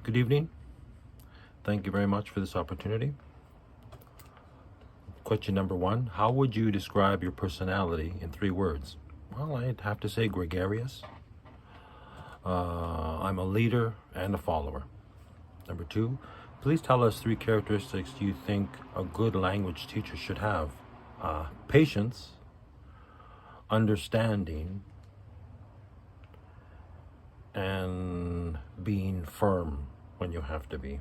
Good evening. Thank you very much for this opportunity. Question number one, how would you describe your personality in 3 words? Well, I'd have to say gregarious. I'm a leader and a follower. Number 2, please tell us 3 characteristics you think a good language teacher should have. Patience, understanding, and being firm when you have to be.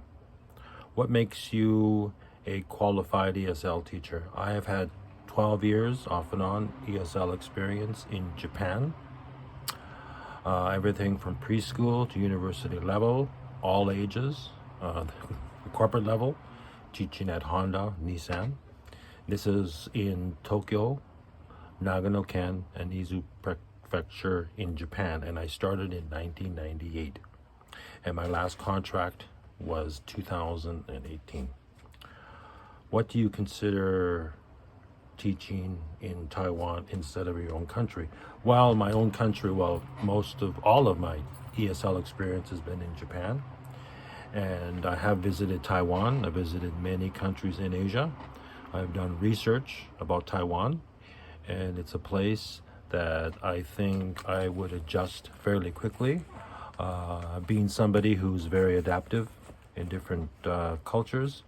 What makes you a qualified ESL teacher? I have had 12 years off and on ESL experience in Japan. Everything from preschool to university level, all ages, the corporate level, teaching at Honda, Nissan. This is in Tokyo, Nagano-ken, and Izu Prefecture in Japan, and I started in 1998. And my last contract was 2018. What do you consider teaching in Taiwan instead of your own country? Well, my own country, all of my ESL experience has been in Japan. And I have visited Taiwan. I visited many countries in Asia. I've done research about Taiwan. And it's a place that I think I would adjust fairly quickly. Being somebody who's very adaptive in different cultures,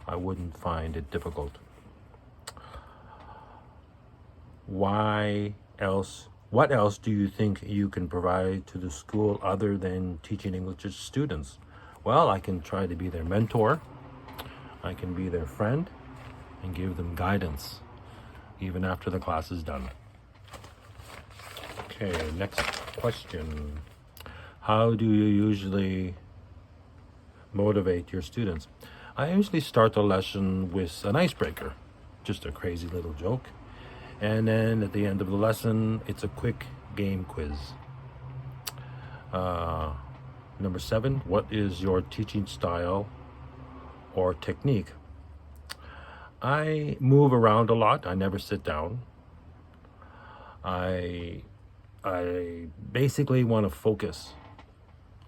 I wouldn't find it difficult. What else do you think you can provide to the school other than teaching English to students? Well, I can try to be their mentor. I can be their friend and give them guidance even after the class is done. Okay, next question. How do you usually motivate your students? I usually start the lesson with an icebreaker, just a crazy little joke. And then at the end of the lesson, it's a quick game quiz. Number 7, what is your teaching style or technique? I move around a lot. I never sit down. I basically want to focus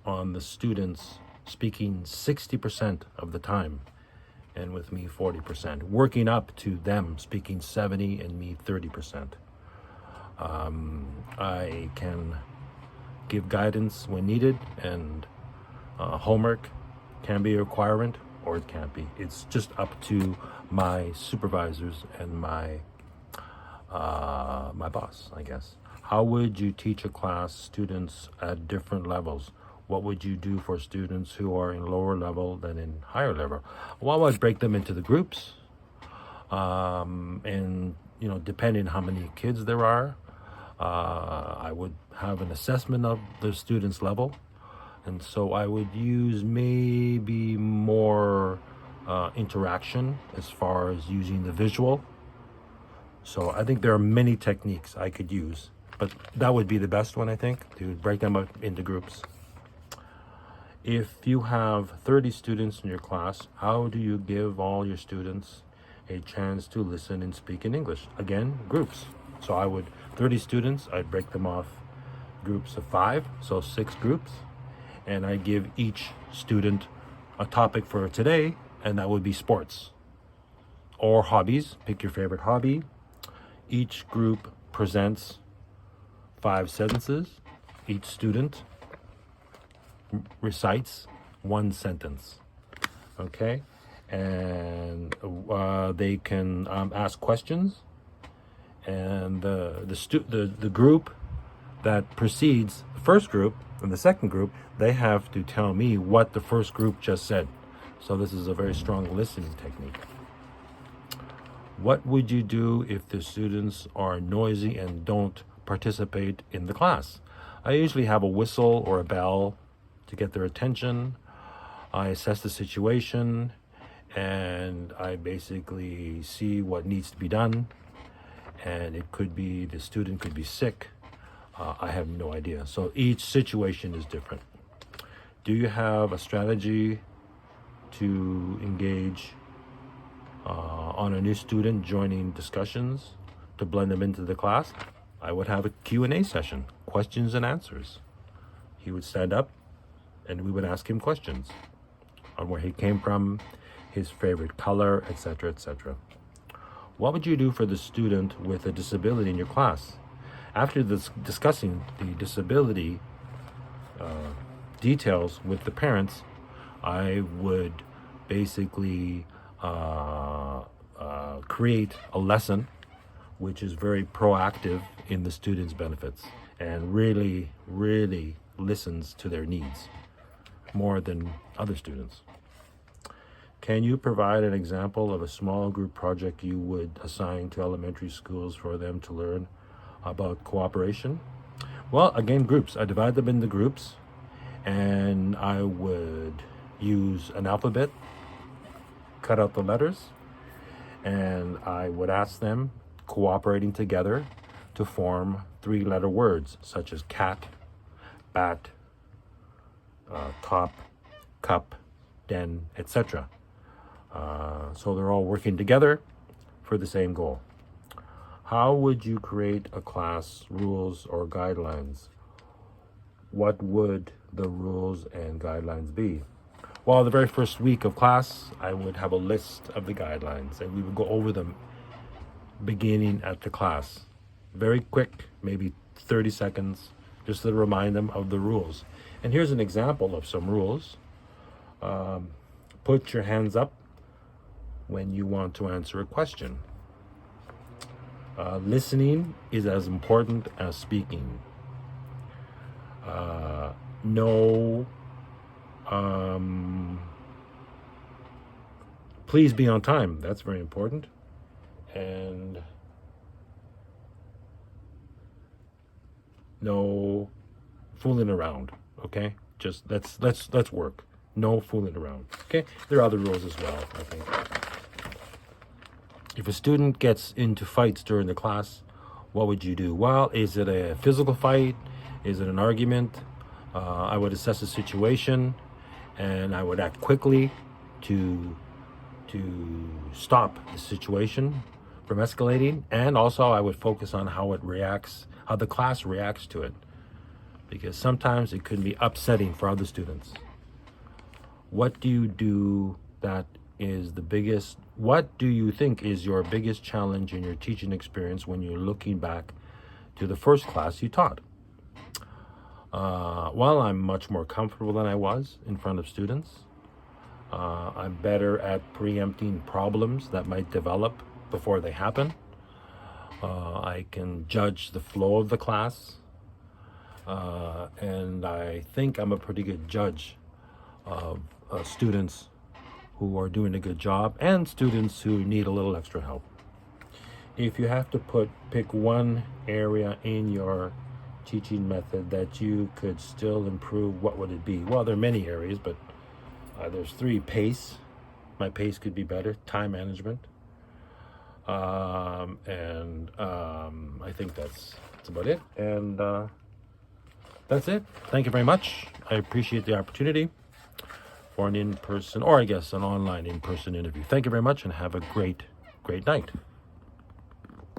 on the students speaking 60% of the time, and with me 40%, working up to them speaking 70 and me 30%. I can give guidance when needed, and homework can be a requirement or it can't be. It's just up to my supervisors and my boss, I guess. How would you teach a class students at different levels? What would you do for students who are in lower level than in higher level? Well, I'd break them into the groups. And, depending how many kids there are, I would have an assessment of the student's level. And so I would use maybe more interaction as far as using the visual. So I think there are many techniques I could use, but that would be the best one, I think, to break them up into groups. If you have 30 students in your class, how do you give all your students a chance to listen and speak in English? Again, groups. So 30 students, I'd break them off groups of 5, so 6 groups. And I give each student a topic for today, and that would be sports or hobbies. Pick your favorite hobby. Each group presents 5 sentences. Each student recites 1 sentence. Okay? And they can ask questions. And the group that precedes the first group and the second group, they have to tell me what the first group just said. So this is a very strong listening technique. What would you do if the students are noisy and don't participate in the class? I usually have a whistle or a bell to get their attention. I assess the situation, and I basically see what needs to be done. And it could be the student could be sick. I have no idea. So each situation is different. Do you have a strategy to engage on a new student joining discussions to blend them into the class? I would have a Q&A session, questions and answers. He would stand up and we would ask him questions. on where he came from, his favorite color, etc., etc. What would you do for the student with a disability in your class? After discussing the disability details with the parents, I would basically create a lesson which is very proactive in the students' benefits and really, really listens to their needs more than other students. Can you provide an example of a small group project you would assign to elementary schools for them to learn about cooperation? Well, again, groups. I divide them into groups, and I would use an alphabet, cut out the letters, and I would ask them cooperating together to form 3-letter words such as cat, bat, top, cup, den, etc. So they're all working together for the same goal. How would you create a class rules or guidelines? What would the rules and guidelines be? Well, the very first week of class, I would have a list of the guidelines, and we would go over them beginning at the class. Very quick, maybe 30 seconds, just to remind them of the rules. And here's an example of some rules. Put your hands up when you want to answer a question. Listening is as important as speaking. Please be on time. That's very important. And no fooling around. Okay, just let's work. No fooling around. Okay, there are other rules as well, I think. If a student gets into fights during the class, what would you do? Well, is it a physical fight? Is it an argument? I would assess the situation, and I would act quickly to stop the situation from escalating, and also I would focus on how the class reacts to it, because sometimes it can be upsetting for other students. What do you think is your biggest challenge in your teaching experience when you're looking back to the first class you taught? Well, I'm much more comfortable than I was in front of students. I'm better at preempting problems that might develop before they happen. I can judge the flow of the class. And I think I'm a pretty good judge of students who are doing a good job and students who need a little extra help. If you have to pick one area in your teaching method that you could still improve, what would it be? Well, there are many areas, but there's 3. Pace. My pace could be better. Time management. And I think that's about it. And that's it. Thank you very much. I appreciate the opportunity for an in-person, or I guess an online in-person interview. Thank you very much, and have a great night.